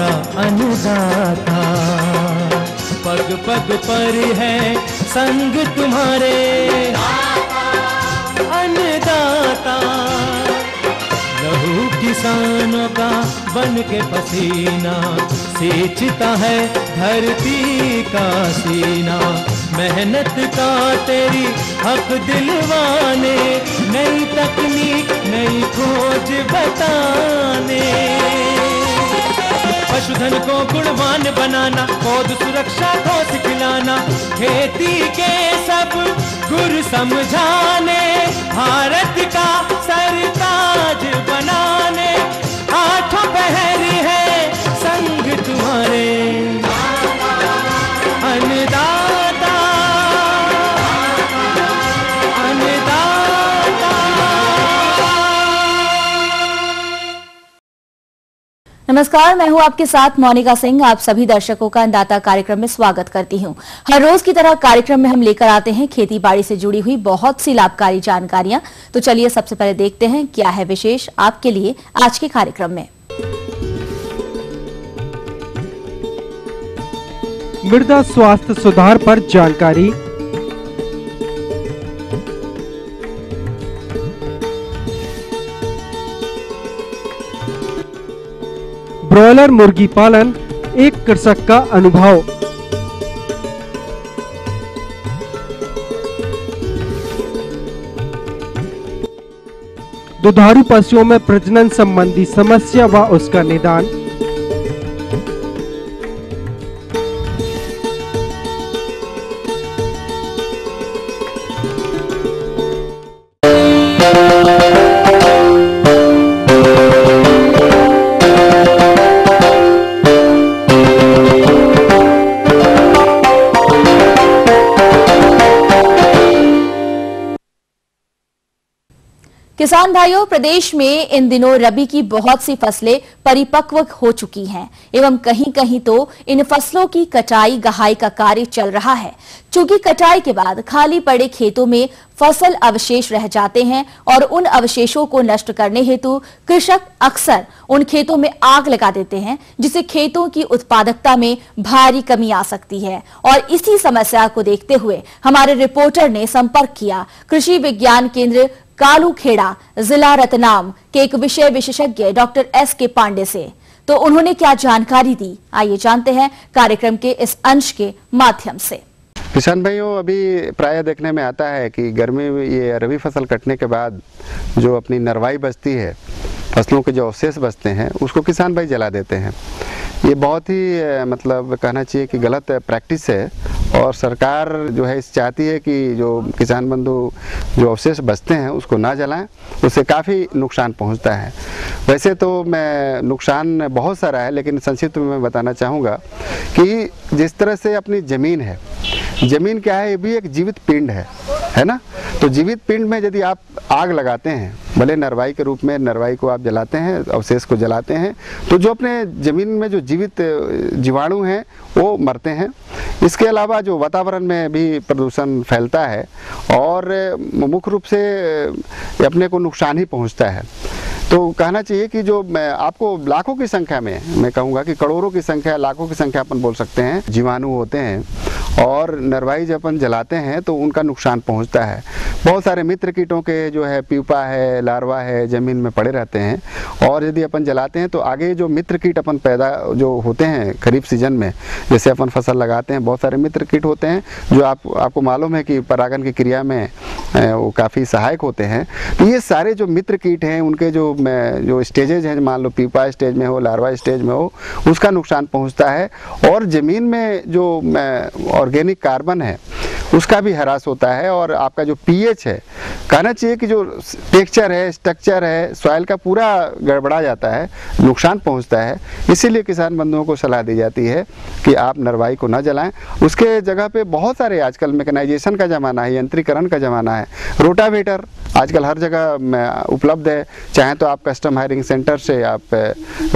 का अन्नदाता। पग पग पर है संग तुम्हारे अन्नदाता। लहू किसानों का बन के पसीना सींचता है धरती का सीना। मेहनत का तेरी हक दिलवाने, नई तकनीक नई खोज बताने। पशुधन को गुणवान बनाना, पौध सुरक्षा को सिखलाना, खेती के सब गुर समझाने, भारत का सरताज बनाने। आठों पहर है संग तुम्हारे अन्नदाता अन्नदाता। नमस्कार, मैं हूं आपके साथ मोनिका सिंह। आप सभी दर्शकों का अन्नदाता कार्यक्रम में स्वागत करती हूं। हर रोज की तरह कार्यक्रम में हम लेकर आते हैं खेती बाड़ी से जुड़ी हुई बहुत सी लाभकारी जानकारियां। तो चलिए सबसे पहले देखते हैं क्या है विशेष आपके लिए आज के कार्यक्रम में। मृदा स्वास्थ्य सुधार पर जानकारी, ब्रॉयलर मुर्गी पालन एक कृषक का अनुभव, दुधारू पशुओं में प्रजनन संबंधी समस्या व उसका निदान, किसान भाइयों, प्रदेश में इन दिनों रबी की बहुत सी फसलें परिपक्व हो चुकी हैं एवं कहीं कहीं तो इन फसलों की कटाई गहाई का कार्य चल रहा है। चूंकि कटाई के बाद खाली पड़े खेतों में फसल अवशेष रह जाते हैं और उन अवशेषों को नष्ट करने हेतु कृषक अक्सर उन खेतों में आग लगा देते हैं, जिससे खेतों की उत्पादकता में भारी कमी आ सकती है। और इसी समस्या को देखते हुए हमारे रिपोर्टर ने संपर्क किया कृषि विज्ञान केंद्र कालूखेड़ा, जिला रतलाम के एक विषय विशेषज्ञ डॉक्टर S.K. पांडे से। तो उन्होंने क्या जानकारी दी, आइए जानते हैं कार्यक्रम के इस अंश के माध्यम से। किसान भाइयों, अभी प्राय देखने में आता है कि गर्मी में ये रबी फसल कटने के बाद जो अपनी नरवाई बचती है, फसलों के जो अवशेष बचते हैं, उसको किसान भाई जला देते हैं। ये बहुत ही मतलब कहना चाहिए कि गलत प्रैक्टिस है और सरकार जो है चाहती है कि जो किसान बंधु जो अवशेष बचते हैं उसको ना जलाएं, उससे काफ़ी नुकसान पहुंचता है। वैसे तो मैं नुकसान बहुत सारा है, लेकिन संक्षिप्त में मैं बताना चाहूँगा कि जिस तरह से अपनी ज़मीन है, ज़मीन क्या है, ये भी एक जीवित पिंड है ना। तो जीवित पिंड में यदि आप आग लगाते हैं, भले नरवाई के रूप में नरवाई को आप जलाते हैं, अवशेष को जलाते हैं, तो जो अपने ज़मीन में जो जीवित जीवाणु हैं वो मरते हैं। इसके अलावा जो वातावरण में भी प्रदूषण फैलता है और मुख्य रूप से अपने को नुकसान ही पहुंचता है। तो कहना चाहिए कि जो आपको लाखों की संख्या में, मैं कहूँगा कि करोड़ों की संख्या, लाखों की संख्या अपन बोल सकते हैं, जीवाणु होते हैं और नरवाई जब अपन जलाते हैं तो उनका नुकसान पहुंचता है। बहुत सारे मित्र कीटों के जो है प्यूपा है, लार्वा है, ज़मीन में पड़े रहते हैं और यदि अपन जलाते हैं तो आगे जो मित्र कीट अपन पैदा जो होते हैं खरीफ सीजन में, जैसे अपन फसल लगाते हैं, बहुत सारे मित्र कीट होते हैं जो आपको मालूम है कि परागण की क्रिया में वो काफ़ी सहायक होते हैं। तो ये सारे जो मित्र कीट हैं उनके जो स्टेजेज हैं, मान लो प्यूपा स्टेज में हो, लार्वा स्टेज में हो, उसका नुकसान पहुंचता है और ज़मीन में जो ऑर्गेनिक कार्बन है उसका भी ह्रास होता है और आपका जो पीएच है, कहना चाहिए कि जो टेक्सचर है, स्ट्रक्चर है, सॉइल का पूरा गड़बड़ा जाता है, नुकसान पहुंचता है। इसीलिए किसान बंधुओं को सलाह दी जाती है कि आप नरवाई को ना जलाएं। उसके जगह पे बहुत सारे आजकल मैकेनाइजेशन का ज़माना है, यंत्रीकरण का ज़माना है, रोटावेटर आजकल हर जगह उपलब्ध है। चाहे तो आप कस्टम हायरिंग सेंटर से आप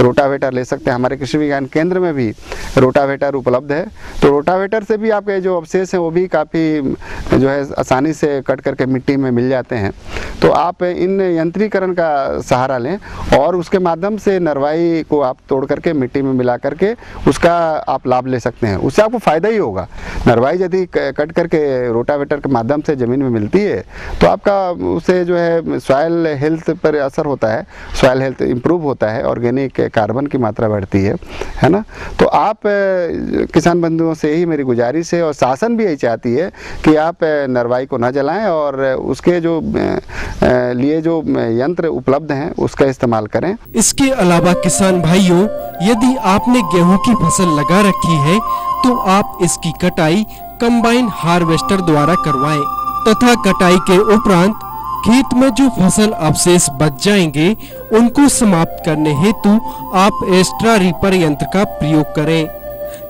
रोटावेटर ले सकते हैं। हमारे कृषि विज्ञान केंद्र में भी रोटावेटर उपलब्ध है। तो रोटावेटर से भी आपके जो अवशेष हैं वो भी काफ़ी काफ़ी जो है आसानी से कट करके मिट्टी में मिल जाते हैं। तो आप इन यंत्रीकरण का सहारा लें और उसके माध्यम से नरवाई को आप तोड़ करके मिट्टी में मिला करके उसका आप लाभ ले सकते हैं। उससे आपको फ़ायदा ही होगा। नरवाई यदि कट करके रोटावेटर के माध्यम से ज़मीन में मिलती है तो आपका उससे जो है सॉइल हेल्थ पर असर होता है, सॉइल हेल्थ इम्प्रूव होता है, ऑर्गेनिक कार्बन की मात्रा बढ़ती है ना। तो आप किसान बंधुओं से ही मेरी गुजारिश है और शासन भी यही चाहती है कि आप नरवाई को न जलाएं और उसके जो लिए जो यंत्र उपलब्ध हैं उसका इस्तेमाल करें। इसके अलावा किसान भाइयों, यदि आपने गेहूं की फसल लगा रखी है तो आप इसकी कटाई कंबाइन हार्वेस्टर द्वारा करवाएं तथा कटाई के उपरांत खेत में जो फसल अवशेष बच जाएंगे उनको समाप्त करने हेतु आप एक्स्ट्रा रीपर यंत्र का प्रयोग करें।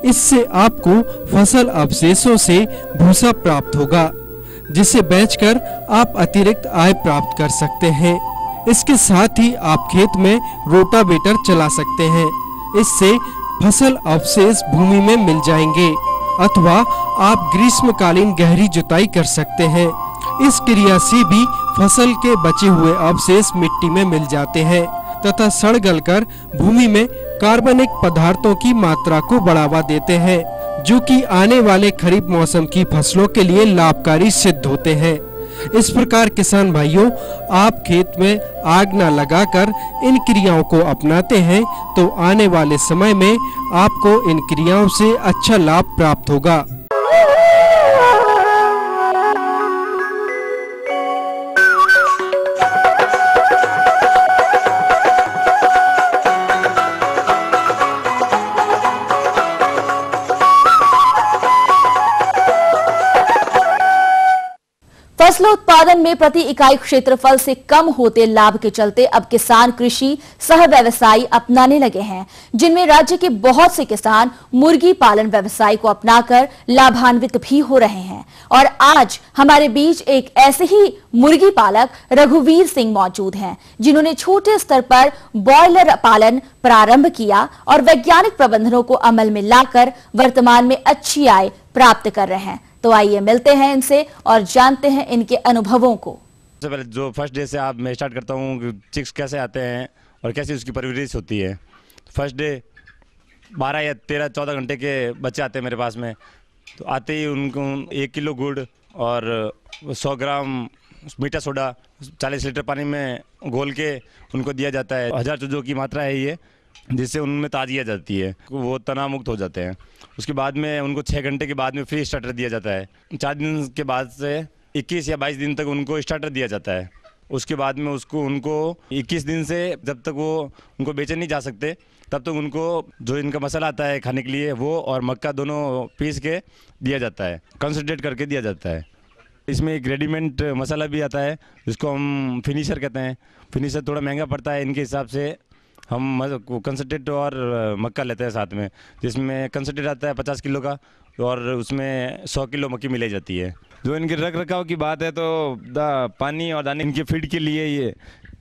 इससे आपको फसल अवशेषों से भूसा प्राप्त होगा, जिसे बेचकर आप अतिरिक्त आय प्राप्त कर सकते हैं। इसके साथ ही आप खेत में रोटावेटर चला सकते हैं। इससे फसल अवशेष भूमि में मिल जाएंगे अथवा आप ग्रीष्मकालीन गहरी जुताई कर सकते हैं। इस क्रिया से भी फसल के बचे हुए अवशेष मिट्टी में मिल जाते हैं तथा सड़ गलकर भूमि में कार्बनिक पदार्थों की मात्रा को बढ़ावा देते हैं, जो कि आने वाले खरीफ मौसम की फसलों के लिए लाभकारी सिद्ध होते हैं। इस प्रकार किसान भाइयों, आप खेत में आग न लगाकर इन क्रियाओं को अपनाते हैं तो आने वाले समय में आपको इन क्रियाओं से अच्छा लाभ प्राप्त होगा। फसलों उत्पादन में प्रति इकाई क्षेत्रफल से कम होते लाभ के चलते अब किसान कृषि सह व्यवसाय अपनाने लगे हैं, जिनमें राज्य के बहुत से किसान मुर्गी पालन व्यवसाय को अपनाकर लाभान्वित भी हो रहे हैं। और आज हमारे बीच एक ऐसे ही मुर्गी पालक रघुवीर सिंह मौजूद हैं, जिन्होंने छोटे स्तर पर ब्रॉयलर पालन प्रारंभ किया और वैज्ञानिक प्रबंधनों को अमल में लाकर वर्तमान में अच्छी आय प्राप्त कर रहे हैं। तो आइए मिलते हैं इनसे और जानते हैं इनके अनुभवों को। सबसे पहले जो फर्स्ट डे से आप मैं स्टार्ट करता हूँ, चिक्स कैसे आते हैं और कैसे उसकी परवरिश होती है। फर्स्ट डे 12 या 13-14 घंटे के बच्चे आते हैं मेरे पास में। तो आते ही उनको 1 किलो गुड़ और 100 ग्राम मीठा सोडा 40 लीटर पानी में घोल के उनको दिया जाता है। 1000 चूजों की मात्रा है ये, जिससे उनमें ताजगी आ जाती है, वो तनाव मुक्त हो जाते हैं। उसके बाद में उनको 6 घंटे के बाद में फ्री स्टार्टर दिया जाता है। 4 दिन के बाद से 21 या 22 दिन तक उनको स्टार्टर दिया जाता है। उसके बाद में उनको 21 दिन से जब तक वो उनको बेचे नहीं जा सकते तब तक उनको जो इनका मसाला आता है खाने के लिए वो और मक्का दोनों पीस के दिया जाता है, कंसंट्रेट करके दिया जाता है। इसमें एक रेडीमेड मसाला भी आता है जिसको हम फिनिशर कहते हैं। फिनिशर थोड़ा महंगा पड़ता है, इनके हिसाब से हम कंसंट्रेट और मक्का लेते हैं साथ में, जिसमें कंसंट्रेट आता है 50 किलो का और उसमें 100 किलो मक्की मिलाई जाती है। जो इनके रख रखाव की बात है तो पानी और दाने इनके फीड के लिए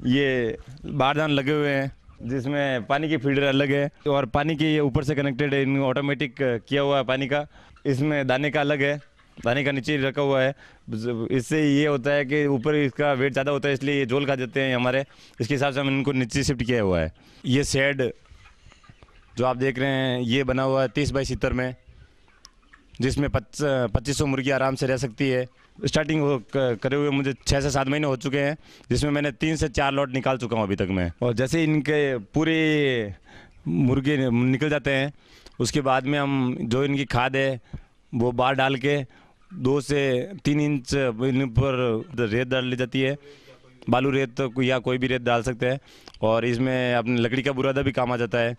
ये बारदान लगे हुए हैं, जिसमें पानी की फीडर अलग है और पानी के ये ऊपर से कनेक्टेड है, इन ऑटोमेटिक किया हुआ है पानी का। इसमें दाने का अलग है, दाने का नीचे रखा हुआ है। इससे ये होता है कि ऊपर इसका वेट ज़्यादा होता है, इसलिए ये झोल खा जाते हैं हमारे। इसके हिसाब से हम इनको नीचे शिफ्ट किया हुआ है। ये शेड जो आप देख रहे हैं ये बना हुआ है 30 बाई 70 में, जिसमें 2500 मुर्गी आराम से रह सकती है। स्टार्टिंग करे हुए मुझे 6 से 7 महीने हो चुके हैं, जिसमें मैंने 3 से 4 लॉट निकाल चुका हूँ अभी तक मैं। और जैसे इनके पूरे मुर्गे निकल जाते हैं उसके बाद में हम जो इनकी खाद है वो बाहर डाल के 2 से 3 इंच इन पर रेत डाल ली जाती है, बालू रेत या कोई भी रेत डाल सकते हैं। और इसमें अपने लकड़ी का बुरादा भी काम आ जाता है।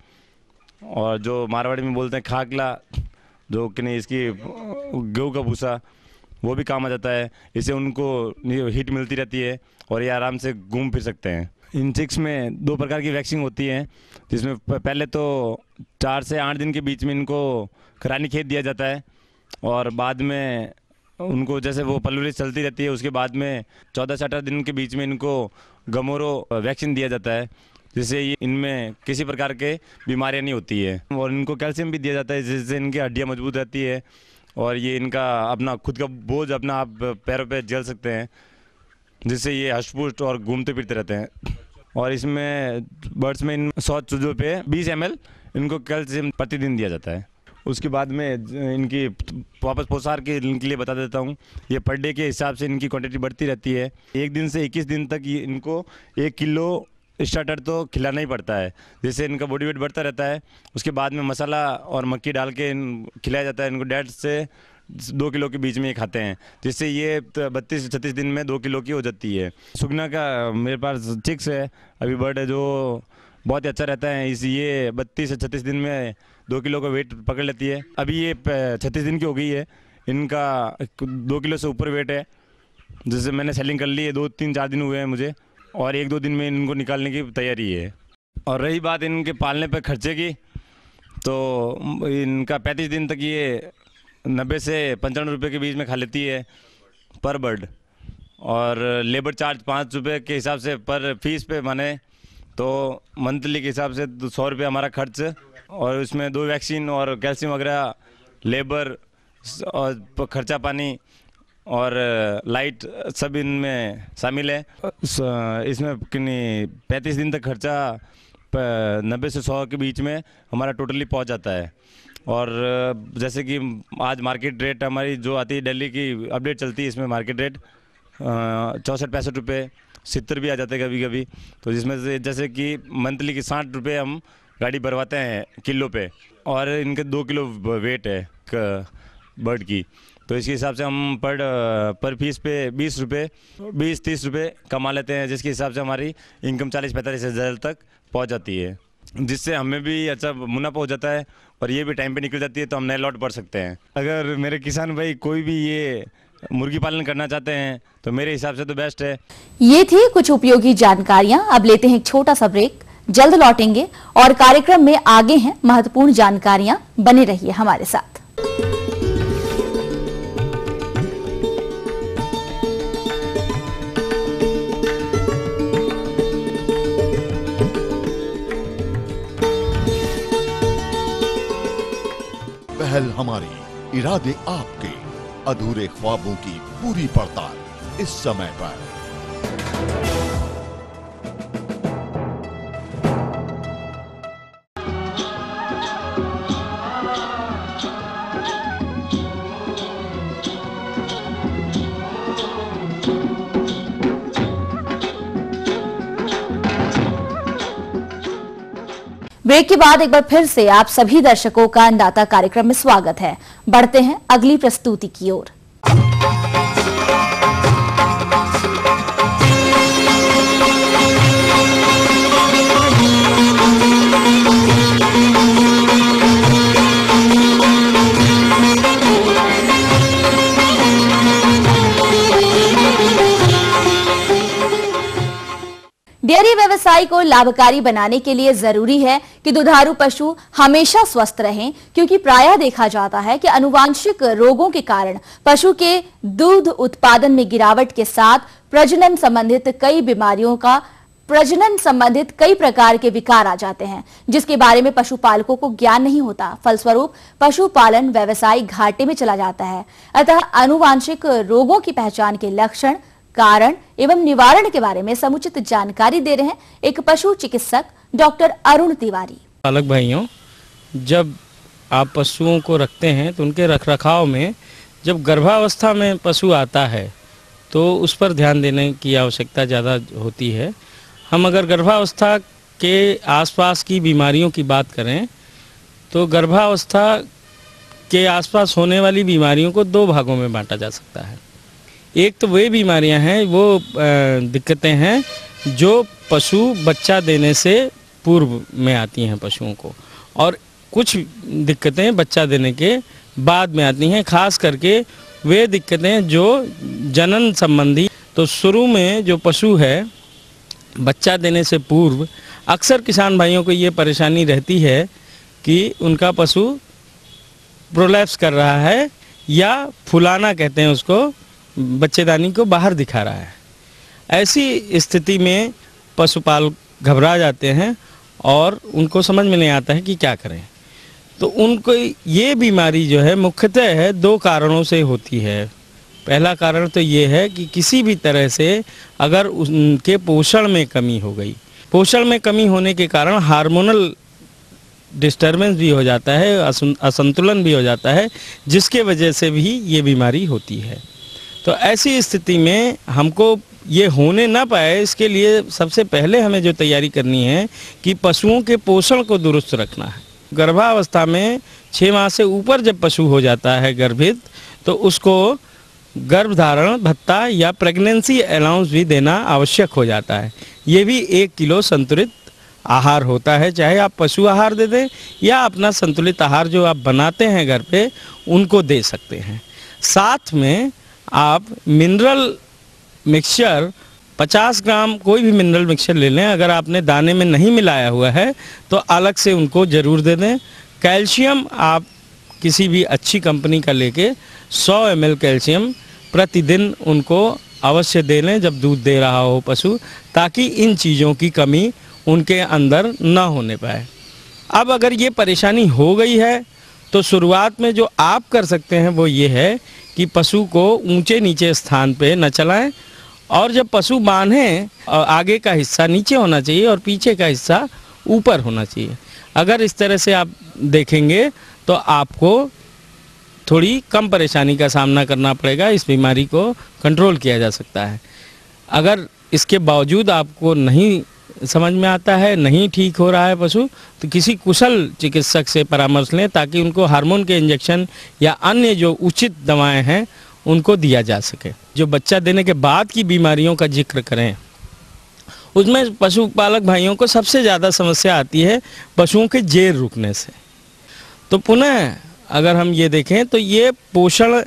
और जो मारवाड़ी में बोलते हैं खाकला, जो कि नहीं इसकी गेहूँ का भूसा, वो भी काम आ जाता है। इससे उनको हीट मिलती रहती है और ये आराम से घूम फिर सकते हैं। इन चिक्स में 2 प्रकार की वैक्सीन होती है, जिसमें पहले तो 4 से 8 दिन के बीच में इनको खरानी खेत दिया जाता है और बाद में उनको जैसे वो परवरिश चलती रहती है उसके बाद में 14 से 18 दिन के बीच में इनको गमोरो वैक्सीन दिया जाता है, जिससे ये इनमें किसी प्रकार के बीमारियां नहीं होती है। और इनको कैल्शियम भी दिया जाता है, जिससे इनकी हड्डियां मजबूत रहती है, और ये इनका अपना खुद का बोझ अपना आप पैरों पे झेल सकते हैं, जिससे ये हष्ट-पुष्ट और घूमते फिरते रहते हैं। और इसमें बर्ड्स में इन 100 चूज़ों पे 20 ml इनको कैल्शियम प्रतिदिन दिया जाता है। उसके बाद में इनकी वापस पोसार के इनके लिए बता देता हूँ। ये पर डे के हिसाब से इनकी क्वांटिटी बढ़ती रहती है। 1 दिन से 21 दिन तक ये इनको 1 किलो स्टार्टर तो खिलाना ही पड़ता है, जिससे इनका बॉडी वेट बढ़ता रहता है। उसके बाद में मसाला और मक्की डाल के खिलाया जाता है। इनको 1.5 से 2 किलो के बीच में ये खाते हैं, जिससे ये 32 से 36 दिन में 2 किलो की हो जाती है। सुगना का मेरे पास चिक्स है, अभी बर्ड है जो बहुत ही अच्छा रहता है। ये 32 से 36 दिन में 2 किलो का वेट पकड़ लेती है। अभी ये 36 दिन की हो गई है, इनका 2 किलो से ऊपर वेट है, जिससे मैंने सेलिंग कर ली है। 2-3-4 दिन हुए हैं मुझे, और 1-2 दिन में इनको निकालने की तैयारी है। और रही बात इनके पालने पे खर्चे की, तो इनका 35 दिन तक ये 90 से 95 रुपये के बीच में खा लेती है पर बर्ड। और लेबर चार्ज 5 रुपये के हिसाब से पर फीस पे माने तो मंथली के हिसाब से 100 रुपये हमारा खर्च, और उसमें 2 वैक्सीन और कैल्शियम वगैरह, लेबर और खर्चा पानी और लाइट सब इनमें शामिल है। इसमें 35 दिन तक खर्चा 90 से 100 के बीच में हमारा टोटली पहुंच जाता है। और जैसे कि आज मार्केट रेट हमारी जो आती है, दिल्ली की अपडेट चलती है, इसमें मार्केट रेट 64-65 रुपये, 70 भी आ जाते हैं कभी कभी। तो जिसमें से जैसे कि मंथली की 60 रुपये हम गाड़ी भरवाते हैं किलो पे, और इनके 2 किलो वेट है बर्ड की, तो इसके हिसाब से हम पर फीस पे 20-30 रुपये कमा लेते हैं, जिसके हिसाब से हमारी इनकम 40-45 हज़ार तक पहुंच जाती है, जिससे हमें भी अच्छा मुनाफा हो जाता है और ये भी टाइम पे निकल जाती है, तो हम नए लॉट भर सकते हैं। अगर मेरे किसान भाई कोई भी ये मुर्गी पालन करना चाहते हैं तो मेरे हिसाब से तो बेस्ट है। ये थी कुछ उपयोगी जानकारियां। अब लेते हैं एक छोटा सा ब्रेक, जल्द लौटेंगे और कार्यक्रम में आगे हैं महत्वपूर्ण जानकारियां। बने रहिए हमारे साथ। पहल हमारी, इरादे आपके, अधूरे ख्वाबों की पूरी पड़ताल इस समय पर। ब्रेक के बाद एक बार फिर से आप सभी दर्शकों का अन्नदाता कार्यक्रम में स्वागत है। बढ़ते हैं अगली प्रस्तुति की ओर। डेयरी व्यवसाय को लाभकारी बनाने के लिए जरूरी है कि दुधारू पशु हमेशा स्वस्थ रहें, क्योंकि प्रायः देखा जाता है कि आनुवांशिक रोगों के कारण पशु के दूध उत्पादन में गिरावट के साथ प्रजनन संबंधित कई प्रकार के विकार आ जाते हैं, जिसके बारे में पशुपालकों को ज्ञान नहीं होता। फलस्वरूप पशुपालन व्यवसाय घाटे में चला जाता है। अतः आनुवांशिक रोगों की पहचान के लक्षण, कारण एवं निवारण के बारे में समुचित जानकारी दे रहे हैं एक पशु चिकित्सक डॉक्टर अरुण तिवारी। पालक भाइयों, जब आप पशुओं को रखते हैं तो उनके रखरखाव में जब गर्भावस्था में पशु आता है तो उस पर ध्यान देने की आवश्यकता ज़्यादा होती है। हम अगर गर्भावस्था के आसपास की बीमारियों की बात करें तो गर्भावस्था के आसपास होने वाली बीमारियों को 2 भागों में बांटा जा सकता है। एक तो वे बीमारियां हैं, वो दिक्कतें हैं जो पशु बच्चा देने से पूर्व में आती हैं पशुओं को, और कुछ दिक्कतें बच्चा देने के बाद में आती हैं, खास करके वे दिक्कतें जो जनन संबंधी। तो शुरू में जो पशु है बच्चा देने से पूर्व अक्सर किसान भाइयों को ये परेशानी रहती है कि उनका पशु प्रोलैप्स कर रहा है, या फुलाना कहते हैं उसको, बच्चेदानी को बाहर दिखा रहा है। ऐसी स्थिति में पशुपालक घबरा जाते हैं और उनको समझ में नहीं आता है कि क्या करें। तो उनको ये बीमारी जो है मुख्यतः है 2 कारणों से होती है। पहला कारण तो ये है कि किसी भी तरह से अगर उनके पोषण में कमी हो गई, पोषण में कमी होने के कारण हार्मोनल डिस्टर्बेंस भी हो जाता है, असंतुलन भी हो जाता है, जिसके वजह से भी ये बीमारी होती है। तो ऐसी स्थिति में हमको ये होने ना पाए, इसके लिए सबसे पहले हमें जो तैयारी करनी है कि पशुओं के पोषण को दुरुस्त रखना है। गर्भावस्था में 6 माह से ऊपर जब पशु हो जाता है गर्भित, तो उसको गर्भधारण भत्ता या प्रेगनेंसी अलाउंस भी देना आवश्यक हो जाता है। ये भी 1 किलो संतुलित आहार होता है, चाहे आप पशु आहार दे दें या अपना संतुलित आहार जो आप बनाते हैं घर पे उनको दे सकते हैं। साथ में आप मिनरल मिक्सचर 50 ग्राम कोई भी मिनरल मिक्सचर ले लें, अगर आपने दाने में नहीं मिलाया हुआ है तो अलग से उनको ज़रूर दे दें। कैल्शियम आप किसी भी अच्छी कंपनी का लेके 100 ml कैल्शियम प्रतिदिन उनको अवश्य दे लें जब दूध दे रहा हो पशु, ताकि इन चीज़ों की कमी उनके अंदर ना होने पाए। अब अगर ये परेशानी हो गई है तो शुरुआत में जो आप कर सकते हैं वो ये है कि पशु को ऊंचे नीचे स्थान पे न चलाएं, और जब पशु बांधें आगे का हिस्सा नीचे होना चाहिए और पीछे का हिस्सा ऊपर होना चाहिए। अगर इस तरह से आप देखेंगे तो आपको थोड़ी कम परेशानी का सामना करना पड़ेगा, इस बीमारी को कंट्रोल किया जा सकता है। अगर इसके बावजूद आपको नहीं समझ में आता है, नहीं ठीक हो रहा है पशु, तो किसी कुशल चिकित्सक से परामर्श लें ताकि उनको हार्मोन के इंजेक्शन या अन्य जो उचित दवाएं हैं उनको दिया जा सके। जो बच्चा देने के बाद की बीमारियों का जिक्र करें, उसमें पशुपालक भाइयों को सबसे ज़्यादा समस्या आती है पशुओं के जेर रुकने से। तो पुनः अगर हम ये देखें तो ये पोषण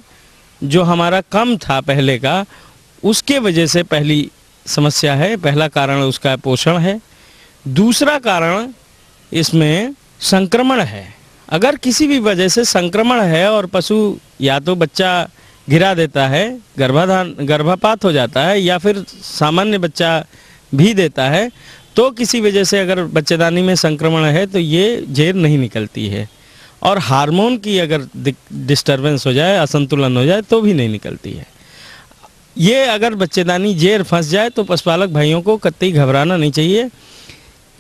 जो हमारा कम था पहले का, उसके वजह से पहली समस्या है, पहला कारण उसका पोषण है। दूसरा कारण इसमें संक्रमण है। अगर किसी भी वजह से संक्रमण है और पशु या तो बच्चा गिरा देता है, गर्भपात हो जाता है, या फिर सामान्य बच्चा भी देता है, तो किसी वजह से अगर बच्चेदानी में संक्रमण है तो ये जेर नहीं निकलती है। और हार्मोन की अगर डिस्टर्बेंस हो जाए, असंतुलन हो जाए, तो भी नहीं निकलती है। ये अगर बच्चेदानी जेर फंस जाए तो पशुपालक भाइयों को कतई घबराना नहीं चाहिए।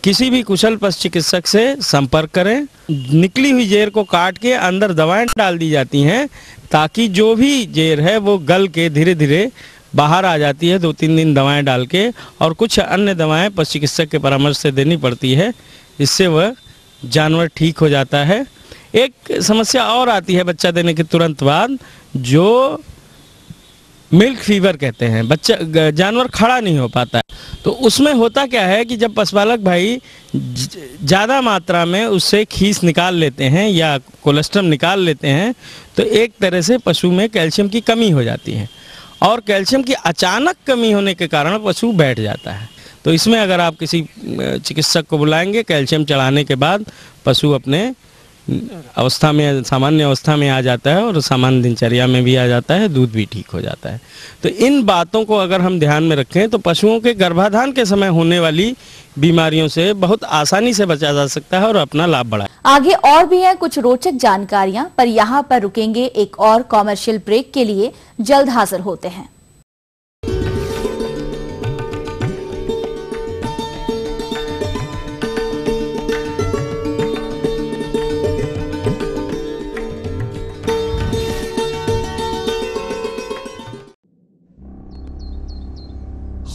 किसी भी कुशल पशु चिकित्सक से संपर्क करें। निकली हुई जेर को काट के अंदर दवाएं डाल दी जाती हैं ताकि जो भी जेर है वो गल के धीरे धीरे बाहर आ जाती है 2-3 दिन दवाएं डाल के, और कुछ अन्य दवाएं पशु चिकित्सक के परामर्श से देनी पड़ती है, इससे वह जानवर ठीक हो जाता है। एक समस्या और आती है बच्चा देने के तुरंत बाद, जो मिल्क फीवर कहते हैं। बच्चा जानवर खड़ा नहीं हो पाता है, तो उसमें होता क्या है कि जब पशुपालक भाई ज़्यादा मात्रा में उससे खीस निकाल लेते हैं या कोलेस्ट्रम निकाल लेते हैं, तो एक तरह से पशु में कैल्शियम की कमी हो जाती है, और कैल्शियम की अचानक कमी होने के कारण पशु बैठ जाता है। तो इसमें अगर आप किसी चिकित्सक को बुलाएंगे, कैल्शियम चढ़ाने के बाद पशु अपने अवस्था में, सामान्य अवस्था में आ जाता है और सामान्य दिनचर्या में भी आ जाता है, दूध भी ठीक हो जाता है। तो इन बातों को अगर हम ध्यान में रखें तो पशुओं के गर्भाधान के समय होने वाली बीमारियों से बहुत आसानी से बचा जा सकता है और अपना लाभ बढ़ाए। आगे और भी है कुछ रोचक जानकारियां, पर यहाँ पर रुकेंगे एक और कॉमर्शियल ब्रेक के लिए। जल्द हाजिर होते हैं।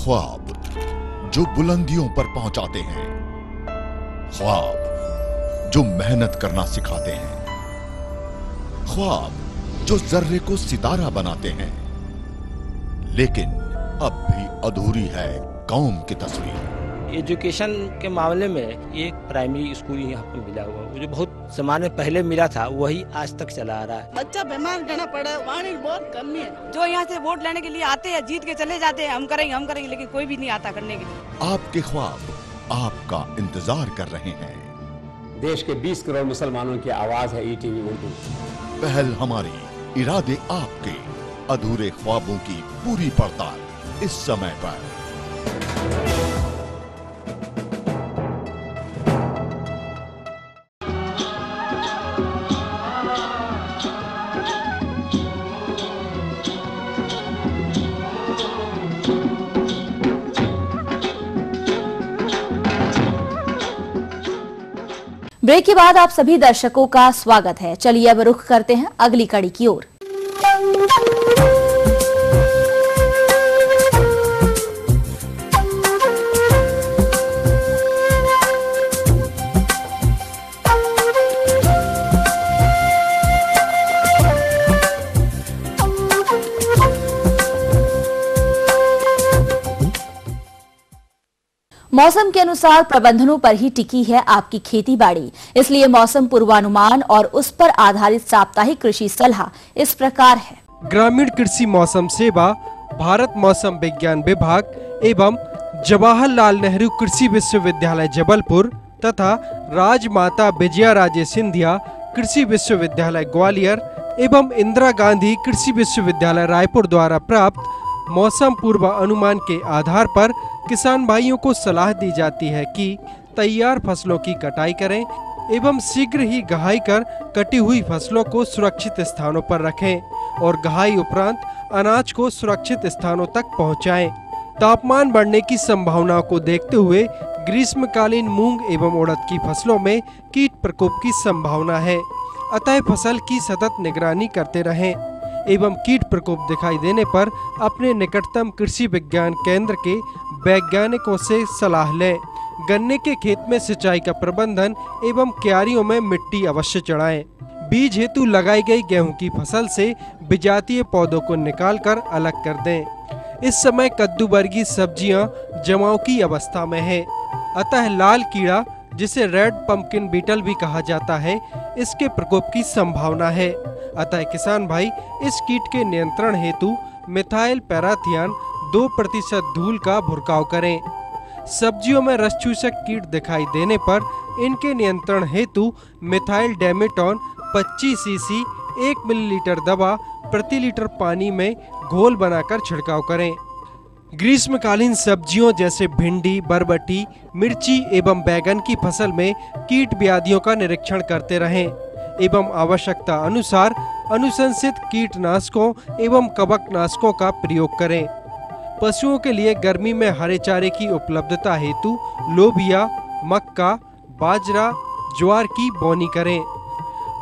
ख्वाब जो बुलंदियों पर पहुंचाते हैं, ख्वाब जो मेहनत करना सिखाते हैं, ख्वाब जो जर्रे को सितारा बनाते हैं, लेकिन अब भी अधूरी है कौम की तस्वीर। एजुकेशन के मामले में एक प्राइमरी स्कूल यहाँ पे मिला हुआ, वो जो बहुत जमाने पहले मिला था वही आज तक चला आ रहा है। बच्चा बीमार रहना पड़ा, पानी बहुत कमी है। जो यहाँ से वोट लेने के लिए आते हैं, जीत के चले जाते हैं, हम करेंगे, लेकिन कोई भी नहीं आता करने के लिए। आपके ख्वाब आपका इंतजार कर रहे हैं। देश के 20 करोड़ मुसलमानों की आवाज है ईटीवी उर्दू। पहल हमारी, इरादे आपके, अधूरे ख्वाबों की पूरी पड़ताल इस समय पर। ब्रेक के बाद आप सभी दर्शकों का स्वागत है। चलिए अब रुख करते हैं अगली कड़ी की ओर। मौसम के अनुसार प्रबंधनों पर ही टिकी है आपकी खेती बाड़ी, इसलिए मौसम पूर्वानुमान और उस पर आधारित साप्ताहिक कृषि सलाह इस प्रकार है। ग्रामीण कृषि मौसम सेवा, भारत मौसम विज्ञान विभाग एवं जवाहरलाल नेहरू कृषि विश्वविद्यालय जबलपुर तथा राजमाता विजयाराजे सिंधिया कृषि विश्वविद्यालय ग्वालियर एवं इंदिरा गांधी कृषि विश्वविद्यालय रायपुर द्वारा प्राप्त मौसम पूर्व अनुमान के आधार पर किसान भाइयों को सलाह दी जाती है कि तैयार फसलों की कटाई करें एवं शीघ्र ही गहाई कर कटी हुई फसलों को सुरक्षित स्थानों पर रखें और गहाई उपरांत अनाज को सुरक्षित स्थानों तक पहुंचाएं। तापमान बढ़ने की संभावनाओं को देखते हुए ग्रीष्मकालीन मूंग एवं उड़द की फसलों में कीट प्रकोप की संभावना है, अतः फसल की सतत निगरानी करते रहें एवं कीट प्रकोप दिखाई देने पर अपने निकटतम कृषि विज्ञान केंद्र के वैज्ञानिकों से सलाह लें। गन्ने के खेत में सिंचाई का प्रबंधन एवं क्यारियों में मिट्टी अवश्य चढ़ाएं। बीज हेतु लगाई गई गेहूं की फसल से विजातीय पौधों को निकालकर अलग कर दें। इस समय कद्दू वर्गीय सब्जियां जमाव की अवस्था में है, अतः लाल कीड़ा जिसे रेड पंपकिन बीटल भी कहा जाता है, इसके प्रकोप की संभावना है। अतः किसान भाई इस कीट के नियंत्रण हेतु मिथाइल पैराथियन 2% धूल का छिड़काव करें। सब्जियों में रस चूसक कीट दिखाई देने पर इनके नियंत्रण हेतु मिथाइल डेमेटॉन 25 सीसी 1 मिलीलीटर दवा प्रति लीटर पानी में घोल बनाकर छिड़काव करें। ग्रीष्मकालीन सब्जियों जैसे भिंडी, बरबटी, मिर्ची एवं बैगन की फसल में कीट व्याधियों का निरीक्षण करते रहें एवं आवश्यकता अनुसार अनुशंसित कीटनाशकों एवं कवकनाशकों का प्रयोग करें। पशुओं के लिए गर्मी में हरे चारे की उपलब्धता हेतु लोबिया, मक्का, बाजरा, ज्वार की बोनी करें।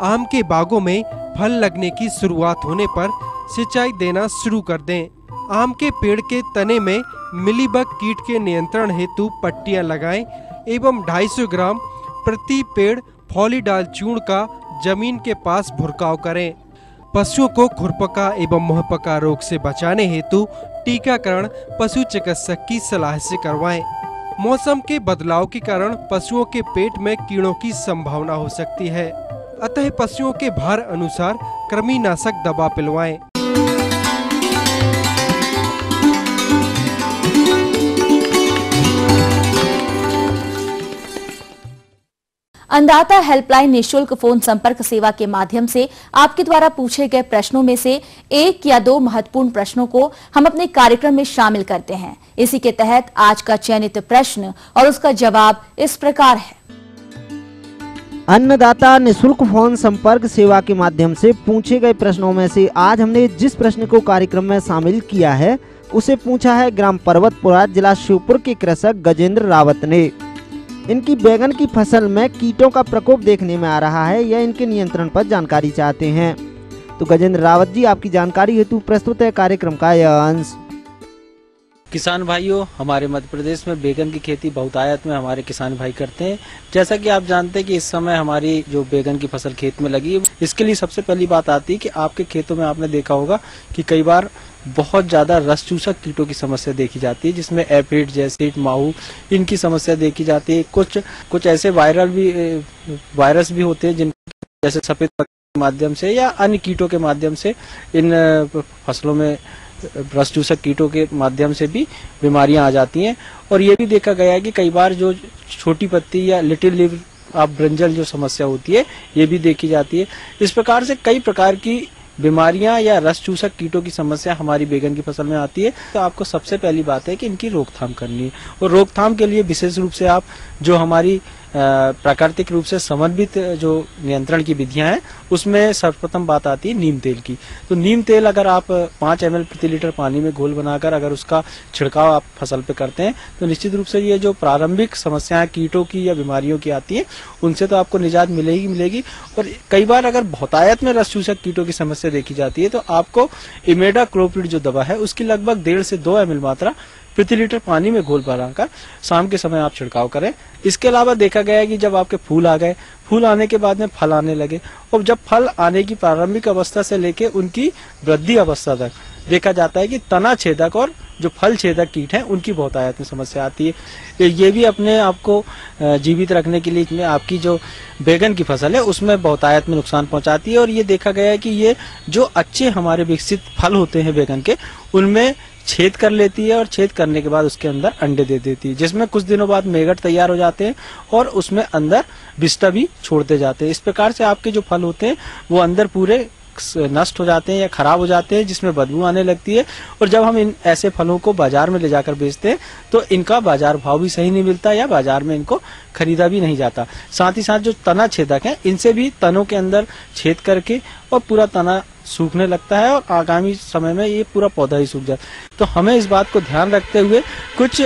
आम के बागों में फल लगने की शुरुआत होने पर सिंचाई देना शुरू कर दें। आम के पेड़ के तने में मिलीबग कीट के नियंत्रण हेतु पट्टियां लगाएं एवं 250 ग्राम प्रति पेड़ फॉलीडाल चूर्ण का जमीन के पास छिड़काव करें। पशुओं को खुरपका एवं मुहपका रोग से बचाने हेतु टीकाकरण पशु चिकित्सक की सलाह से करवाएं। मौसम के बदलाव के कारण पशुओं के पेट में कीड़ों की संभावना हो सकती है, अतः पशुओं के भार अनुसार कृमिनाशक दवा पिलवाएं। अन्नदाता हेल्पलाइन निःशुल्क फोन संपर्क सेवा के माध्यम से आपके द्वारा पूछे गए प्रश्नों में से 1 या 2 महत्वपूर्ण प्रश्नों को हम अपने कार्यक्रम में शामिल करते हैं। इसी के तहत आज का चयनित प्रश्न और उसका जवाब इस प्रकार है। अन्नदाता निःशुल्क फोन संपर्क सेवा के माध्यम से पूछे गए प्रश्नों में से आज हमने जिस प्रश्न को कार्यक्रम में शामिल किया है उसे पूछा है ग्राम पर्वतपुरा, जिला शिवपुर के कृषक गजेंद्र रावत ने। इनकी बैगन की फसल में कीटों का प्रकोप देखने में आ रहा है, या इनके नियंत्रण पर जानकारी चाहते हैं। तो गजेंद्र रावत जी, आपकी जानकारी हेतु प्रस्तुत है कार्यक्रम का यह अंश। किसान भाइयों, हमारे मध्य प्रदेश में बैगन की खेती बहुतायत में हमारे किसान भाई करते हैं। जैसा कि आप जानते हैं कि इस समय हमारी जो बैगन की फसल खेत में लगी है, इसके लिए सबसे पहली बात आती है कि आपके खेतों में आपने देखा होगा कि कई बार बहुत ज्यादा रस चूसक कीटों की समस्या देखी जाती है, जिसमें एफिड जैसे माहू इनकी समस्या देखी जाती है। कुछ ऐसे वायरस भी होते हैं जिन जैसे सफेद के माध्यम से या अन्य कीटों के माध्यम से इन फसलों में रस चूसक कीटों के माध्यम से भी बीमारियां आ जाती हैं। और ये भी देखा गया है कि कई बार जो छोटी पत्ती या लिटिल लीफ ब्रिंजल जो समस्या होती है ये भी देखी जाती है। इस प्रकार से कई प्रकार की बीमारियां या रस चूसक कीटों की समस्या हमारी बैगन की फसल में आती है। तो आपको सबसे पहली बात है कि इनकी रोकथाम करनी है, और रोकथाम के लिए विशेष रूप से आप जो हमारी प्राकृतिक रूप से समन्वित जो नियंत्रण की विधियां हैं उसमें सर्वप्रथम बात आती है नीम तेल की। तो नीम तेल अगर आप 5 ml प्रति लीटर पानी में घोल बनाकर अगर उसका छिड़काव आप फसल पे करते हैं तो निश्चित रूप से ये जो प्रारंभिक समस्याएं कीटों की या बीमारियों की आती है उनसे तो आपको निजात मिलेगी। और कई बार अगर बहुतायत में रस चूसक कीटों की समस्या देखी जाती है तो आपको इमेडाक्लोप्रिड जो दवा है उसकी लगभग 1.5 से 2 ml मात्रा प्रति लीटर पानी में घोल बनाकर शाम के समय आप छिड़काव करें। इसके अलावा देखा गया है कि जब आपके फूल आ गए, फूल आने के बाद में फल आने लगे और जब फल आने की प्रारंभिक अवस्था से लेके उनकी वृद्धि अवस्था तक देखा जाता है कि तना छेदक और जो फल छेदक कीट हैं उनकी बहुतायत में समस्या आती है। ये भी अपने आप को जीवित रखने के लिए आपकी जो बैगन की फसल है उसमें बहुतायत में नुकसान पहुंचाती है। और ये देखा गया है कि ये जो अच्छे हमारे विकसित फल होते हैं बैगन के उनमें छेद कर लेती है और छेद करने के बाद उसके अंदर अंडे दे देती है, जिसमें कुछ दिनों बाद मेगट तैयार हो जाते हैं और उसमें अंदर विष्टा भी छोड़ते जाते हैं। इस प्रकार से आपके जो फल होते हैं वो अंदर पूरे नष्ट हो जाते हैं या खराब हो जाते हैं, जिसमें बदबू आने लगती है। और जब हम इन ऐसे फलों को बाजार में ले जाकर बेचते हैं तो इनका बाजार भाव भी सही नहीं मिलता या बाजार में इनको खरीदा भी नहीं जाता। साथ ही साथ जो तना छेदक है इनसे भी तनों के अंदर छेद करके और पूरा तना सूखने लगता है और आगामी समय में ये पूरा पौधा ही सूख जाता है। तो हमें इस बात को ध्यान रखते हुए कुछ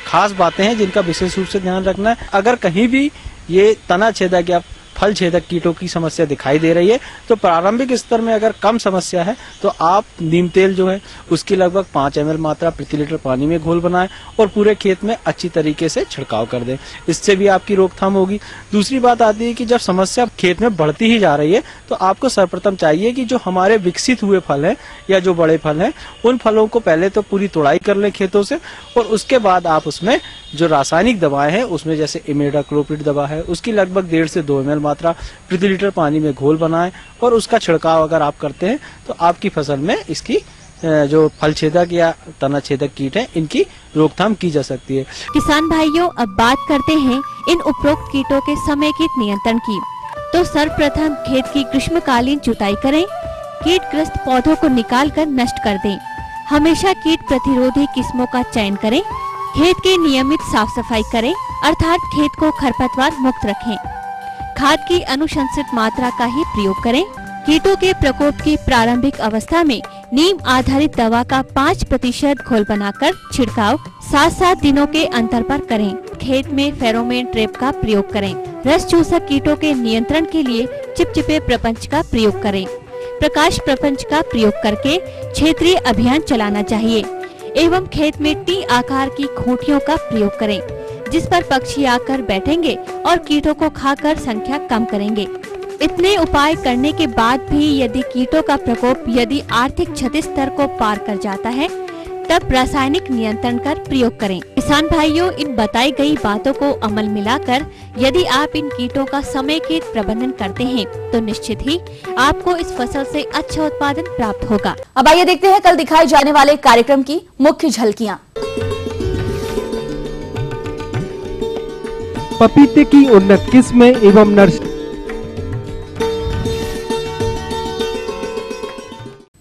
खास बातें हैं जिनका विशेष रूप से ध्यान रखना है। अगर कहीं भी ये तना छेदक या फल छेदक कीटों की समस्या दिखाई दे रही है तो प्रारंभिक स्तर में अगर कम समस्या है तो आप नीम तेल जो है उसकी लगभग 5 ml मात्रा प्रति लीटर पानी में घोल बनाएं और पूरे खेत में अच्छी तरीके से छिड़काव कर दें। इससे भी आपकी रोकथाम होगी। दूसरी बात आती है कि जब समस्या खेत में बढ़ती ही जा रही है तो आपको सर्वप्रथम चाहिए कि जो हमारे विकसित हुए फल हैं या जो बड़े फल हैं उन फलों को पहले तो पूरी तोड़ाई कर लें खेतों से और उसके बाद आप उसमें जो रासायनिक दवाएं हैं उसमें जैसे इमेडाक्लोप्रिड दवा है उसकी लगभग 1.5 से 2 ml मात्रा प्रति लीटर पानी में घोल बनाएं और उसका छिड़काव अगर आप करते हैं तो आपकी फसल में इसकी जो फल छेदक या तना छेदक कीट है इनकी रोकथाम की जा सकती है। किसान भाइयों, अब बात करते हैं इन उपरोक्त कीटों के समेकित नियंत्रण की। तो सर्वप्रथम खेत की ग्रीष्मकालीन जुताई करें, कीटग्रस्त पौधों को निकाल कर नष्ट कर दें। हमेशा कीट प्रतिरोधी किस्मों का चयन करें। खेत की नियमित साफ सफाई करें अर्थात खेत को खरपतवार मुक्त रखें। खाद की अनुशंसित मात्रा का ही प्रयोग करें। कीटों के प्रकोप की प्रारंभिक अवस्था में नीम आधारित दवा का 5% घोल बनाकर छिड़काव 7-7 दिनों के अंतर पर करें। खेत में फेरोमोन ट्रैप का प्रयोग करें। रस चूसक कीटों के नियंत्रण के लिए चिपचिपे प्रपंच का प्रयोग करें। प्रकाश प्रपंच का प्रयोग करके क्षेत्रीय अभियान चलाना चाहिए एवं खेत में टी आकार की खूंटियों का प्रयोग करें जिस पर पक्षी आकर बैठेंगे और कीटों को खाकर संख्या कम करेंगे। इतने उपाय करने के बाद भी यदि कीटों का प्रकोप यदि आर्थिक क्षति स्तर को पार कर जाता है तब रासायनिक नियंत्रण कर प्रयोग करें। किसान भाइयों, इन बताई गई बातों को अमल मिलाकर यदि आप इन कीटों का समेकित प्रबंधन करते हैं तो निश्चित ही आपको इस फसल से अच्छा उत्पादन प्राप्त होगा। अब आइए देखते हैं कल दिखाए जाने वाले कार्यक्रम की मुख्य झलकियाँ। पपीते की उन्नत किस्में एवं नर्सरी।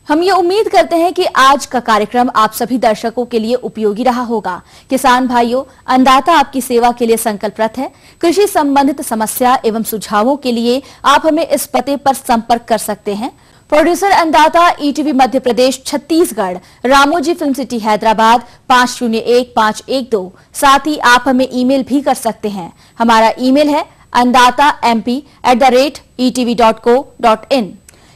हम ये उम्मीद करते हैं कि आज का कार्यक्रम आप सभी दर्शकों के लिए उपयोगी रहा होगा। किसान भाइयों, अन्नदाता आपकी सेवा के लिए संकल्परत है। कृषि संबंधित समस्या एवं सुझावों के लिए आप हमें इस पते पर संपर्क कर सकते हैं। प्रोड्यूसर अन्नदाता, ETV Madhya Pradesh Chhattisgarh, Ramoji film city Hyderabad 501512। साथ ही आप हमें ईमेल भी कर सकते हैं। हमारा ईमेल है anndatamp@etv.co.in।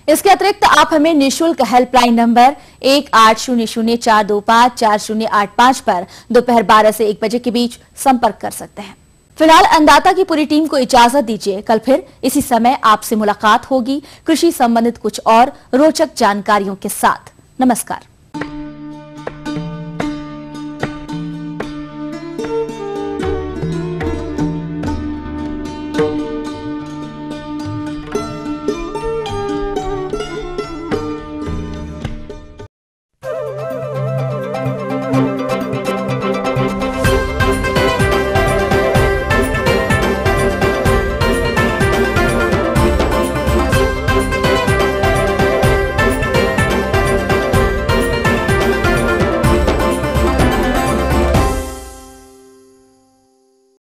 इसके अतिरिक्त आप हमें निःशुल्क हेल्पलाइन नंबर 180042540885 पर दोपहर 12 से 1 बजे के बीच संपर्क कर सकते हैं। फिलहाल अन्नदाता की पूरी टीम को इजाजत दीजिए। कल फिर इसी समय आपसे मुलाकात होगी कृषि संबंधित कुछ और रोचक जानकारियों के साथ। नमस्कार।